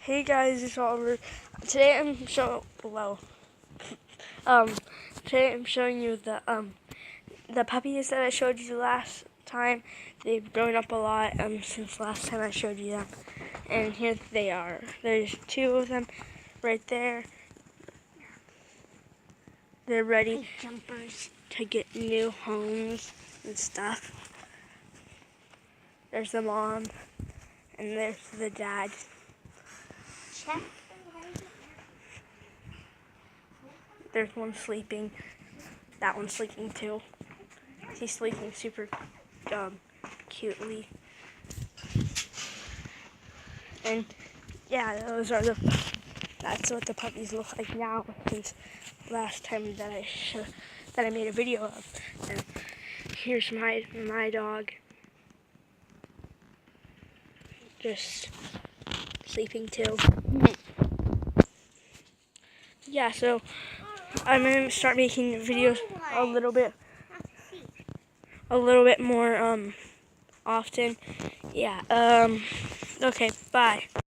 Hey guys, it's Oliver. Today I'm showing you the puppies that I showed you last time. They've grown up a lot since last time I showed you them, and here they are. There's two of them right there. They're ready to get new homes and stuff. There's the mom, and there's the dad. There's one sleeping. That one's sleeping too. He's sleeping super cutely. And yeah, that's what the puppies look like now since last time that I made a video of. And here's my dog. Just sleeping too. Yeah, so I'm gonna start making videos a little bit more often. Yeah. Okay. Bye.